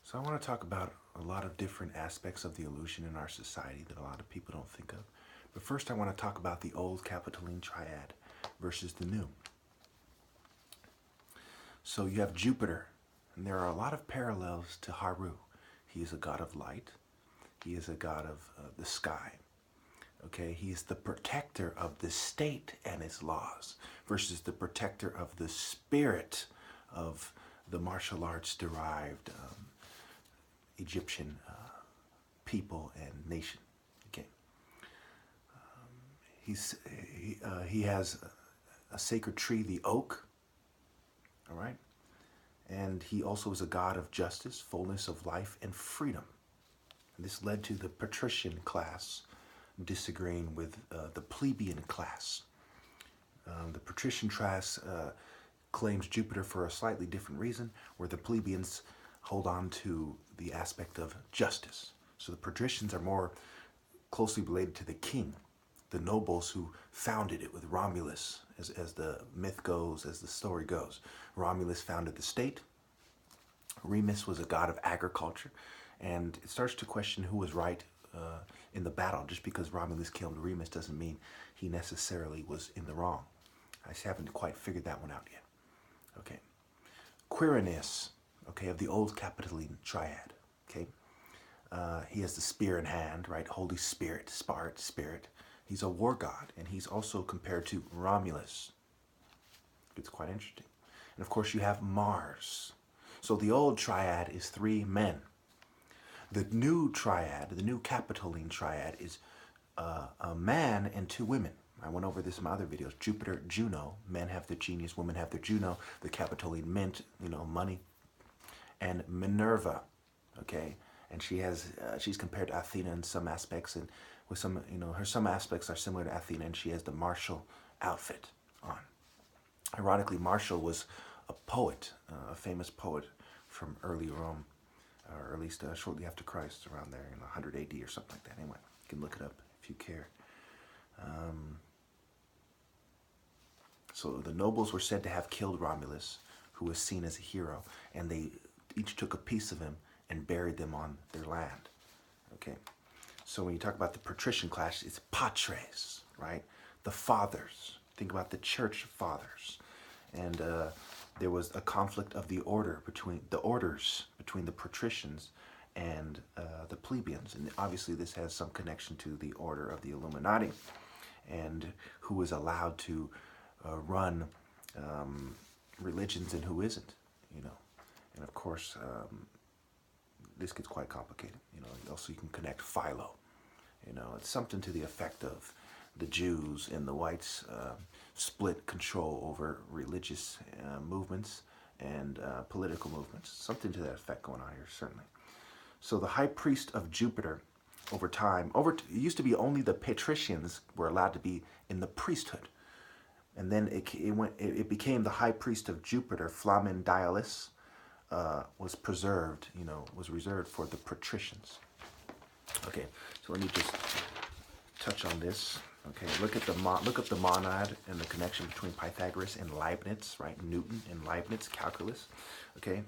So I want to talk about a lot of different aspects of the illusion in our society that a lot of people don't think of. But first I want to talk about the old Capitoline triad versus the new. So you have Jupiter, and there are a lot of parallels to Haru. He is a god of light. He is a god of the sky. Okay, he's the protector of the state and its laws versus the protector of the spirit of the martial arts derived Egyptian people and nation. Okay, he has a sacred tree, the oak. All right, and he also is a god of justice, fullness of life, and freedom. And this led to the patrician class disagreeing with the plebeian class. The patrician class claims Jupiter for a slightly different reason, where the plebeians hold on to the aspect of justice. So the patricians are more closely related to the king, the nobles who founded it with Romulus, as the myth goes, as the story goes. Romulus founded the state. Remus was a god of agriculture, and it starts to question who was right in the battle. Just because Romulus killed Remus doesn't mean he necessarily was in the wrong. I just haven't quite figured that one out yet. Okay. Quirinus, okay, of the old Capitoline triad, okay. He has the spear in hand, right? Holy Spirit, spirit. He's a war god, and he's also compared to Romulus. It's quite interesting. And of course you have Mars. So the old triad is 3 men. The new triad, the new Capitoline triad, is a man and 2 women. I went over this in my other videos. Jupiter, Juno. Men have their genius, women have their Juno. The Capitoline mint, money. And Minerva, okay? And she's compared to Athena in some aspects, and with some, some aspects are similar to Athena, and she has the martial outfit on. Ironically, Martial was a poet, a famous poet from early Rome, or at least shortly after Christ, around there, 100 AD or something like that. Anyway, you can look it up if you care. So the nobles were said to have killed Romulus, who was seen as a hero, and they each took a piece of him and buried them on their land. Okay, so when you talk about the patrician class, it's patres, right? The fathers. Think about the church fathers, and there was a conflict of the orders between the patricians and the plebeians, and obviously this has some connection to the order of the Illuminati, and who is allowed to run religions and who isn't, and of course this gets quite complicated. Also you can connect Philo. It's something to the effect of the Jews and the whites split control over religious movements and political movements. Something to that effect going on here, certainly. So the high priest of Jupiter, over time, it used to be only the patricians were allowed to be in the priesthood. And then it became the high priest of Jupiter, Flamen Dialis, was preserved, was reserved for the patricians. Okay, so let me just touch on this. Okay, look up the monad and the connection between Pythagoras and Leibniz, right? Newton and Leibniz, calculus. Okay.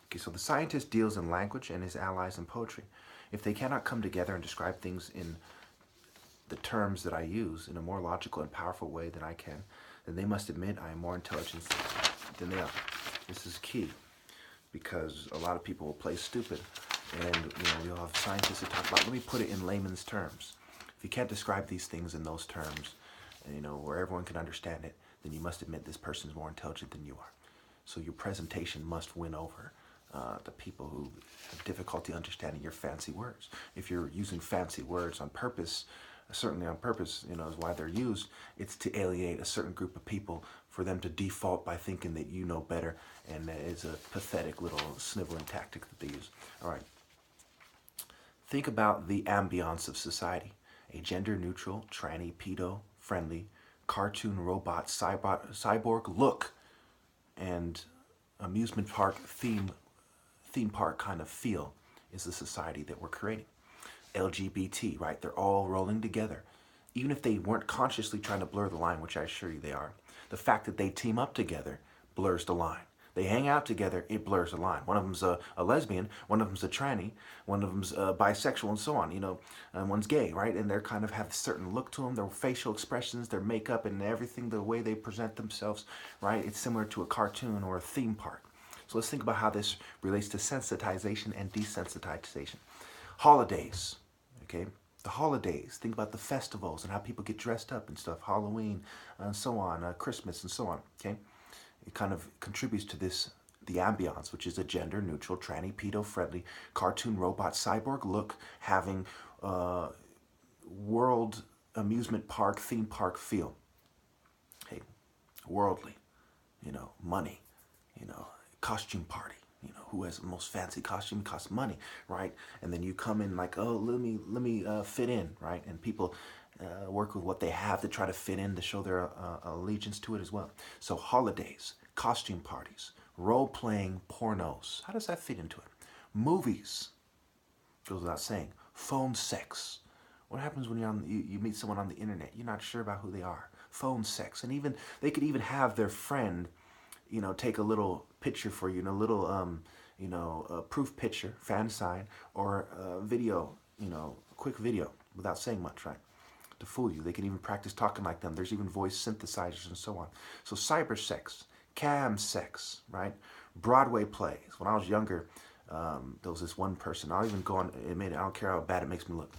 Okay, so the scientist deals in language and his allies in poetry. If they cannot come together and describe things in the terms that I use in a more logical and powerful way than I can, then they must admit I am more intelligent than they are. This is key, because a lot of people will play stupid, and you'll have scientists who talk about, let me put it in layman's terms. If you can't describe these things in those terms, where everyone can understand it, then you must admit this person is more intelligent than you are. So your presentation must win over the people who have difficulty understanding your fancy words. If you're using fancy words on purpose, certainly on purpose, is why they're used, it's to alienate a certain group of people, for them to default by thinking that you know better, and it's a pathetic little sniveling tactic that they use. All right. Think about the ambiance of society. A gender-neutral, tranny, pedo-friendly, cartoon robot, cyborg look, and amusement park theme park kind of feel is the society that we're creating. LGBT, right? They're all rolling together. even if they weren't consciously trying to blur the line, which I assure you they are, the fact that they team up together blurs the line. They hang out together, it blurs the line. One of them's a lesbian, one of them's a tranny, one of them's bisexual, and so on, and one's gay, right? And they're kind of have a certain look to them, their facial expressions, their makeup, and everything, the way they present themselves, right? It's similar to a cartoon or a theme park. So let's think about how this relates to sensitization and desensitization. Holidays, okay? The holidays, think about the festivals and how people get dressed up and stuff, Halloween and so on, Christmas and so on, okay? It kind of contributes to this, the ambiance, which is a gender-neutral, tranny, pedo-friendly, cartoon robot cyborg look, having world amusement park, theme park feel. Hey, worldly, money, costume party. Who has the most fancy costume costs money, right? And then you come in like, oh, let me fit in, right? And people work with what they have to try to fit in, to show their allegiance to it as well. So holidays, costume parties, role-playing pornos. How does that fit into it? Movies, goes without saying. Phone sex. What happens when you meet someone on the internet? You're not sure about who they are. Phone sex. And even they could even have their friend, take a little picture for you, a little, proof picture, fan sign, or video, a quick video without saying much, right? To fool you. They can even practice talking like them. There's even voice synthesizers and so on. So cyber sex, cam sex, right? Broadway plays. When I was younger, there was this one person. I'll even go on, admit it, I don't care how bad it makes me look.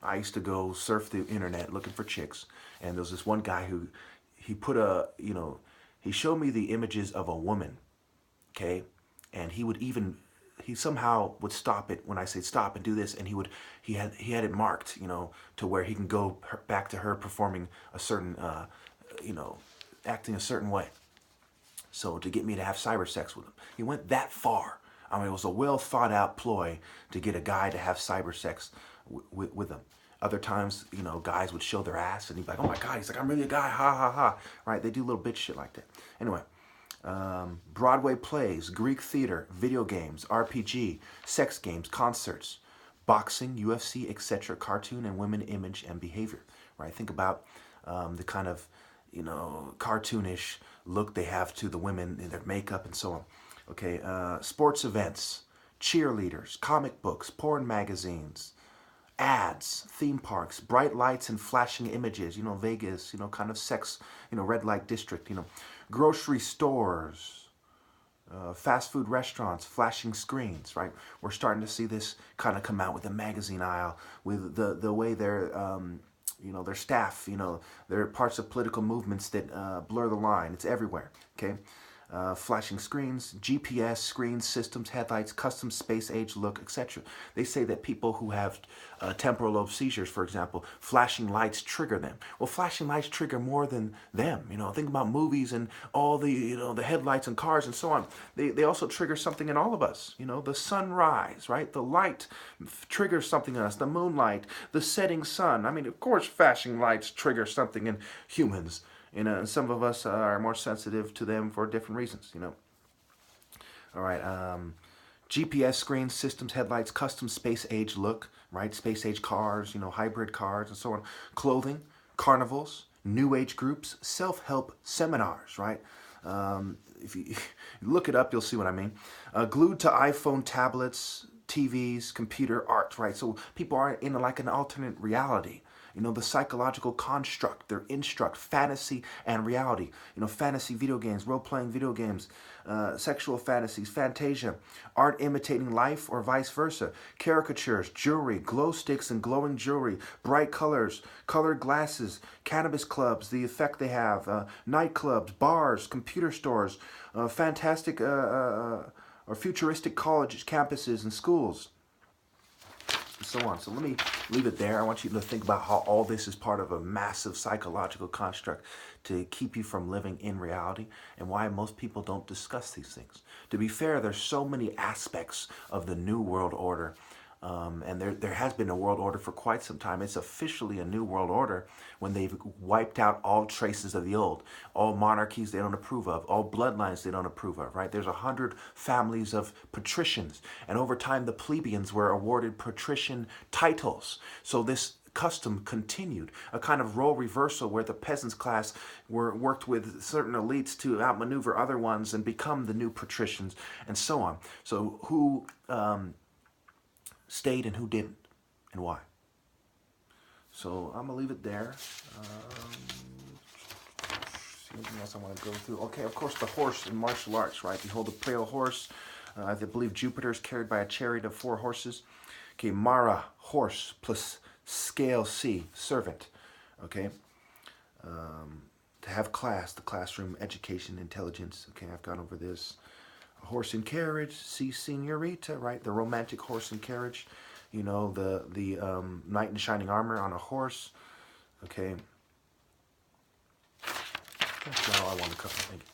I used to go surf the internet looking for chicks, and there was this one guy who, he put he showed me the images of a woman, okay? And he somehow would stop it when I say stop and do this, and he had it marked, to where he can go back to her performing a certain, acting a certain way. So to get me to have cyber sex with him. He went that far. I mean, it was a well thought out ploy to get a guy to have cyber sex with him. Other times, guys would show their ass and he'd be like, oh my God, he's like, I'm really a guy, ha ha ha, right? They do little bitch shit like that. Anyway, Broadway plays, Greek theater, video games, RPG, sex games, concerts, boxing, UFC, etc., cartoon and women image and behavior, right? Think about the kind of, cartoonish look they have to the women in their makeup and so on. Okay, sports events, cheerleaders, comic books, porn magazines, ads, theme parks, bright lights and flashing images, Vegas, kind of sex, red light district, grocery stores, fast food restaurants, flashing screens, right? We're starting to see this kind of come out with the magazine aisle, with the way they're, their staff, they're parts of political movements that blur the line. It's everywhere, okay? Flashing screens, GPS screens, systems, headlights, custom space age look, etc. They say that people who have temporal lobe seizures, for example, flashing lights trigger them. Well, flashing lights trigger more than them. Think about movies and all the, the headlights and cars and so on. They also trigger something in all of us. The sunrise, right? The light triggers something in us. The moonlight, the setting sun. I mean, of course, flashing lights trigger something in humans. And some of us are more sensitive to them for different reasons, All right, GPS screens, systems, headlights, custom space age look, right? Space age cars, hybrid cars and so on. Clothing, carnivals, new age groups, self-help seminars, right? If you look it up, you'll see what I mean. Glued to iPhone tablets, TVs, computer, art, right? So people are in like an alternate reality. The psychological construct, their instruct, fantasy and reality. Fantasy video games, role-playing video games, sexual fantasies, fantasia, art imitating life or vice versa, caricatures, jewelry, glow sticks and glowing jewelry, bright colors, colored glasses, cannabis clubs, the effect they have, nightclubs, bars, computer stores, fantastic or futuristic colleges, campuses, and schools. So on. So let me leave it there. I want you to think about how all this is part of a massive psychological construct to keep you from living in reality, and why most people don't discuss these things. To be fair, there's so many aspects of the New World Order, and there has been a world order for quite some time. It's officially a new world order when they've wiped out all traces of the old, all monarchies they don't approve of, all bloodlines they don't approve of, right? There's 100 families of patricians, and over time the plebeians were awarded patrician titles. So this custom continued, a kind of role reversal where the peasants class worked with certain elites to outmaneuver other ones and become the new patricians, and so on. So who stayed and who didn't, and why? So I'm gonna leave it there. See anything else I want to go through? Okay, of course, the horse in martial arts, right? Behold the pale horse. I believe Jupiter is carried by a chariot of 4 horses. Okay, Mara, horse, plus scale C, servant. Okay, to have class, the classroom, education, intelligence. Okay, I've gone over this. A horse and carriage, C, senorita, right? The romantic horse and carriage. You know, the knight in shining armor on a horse. Okay. That's all I want to cover. Thank you.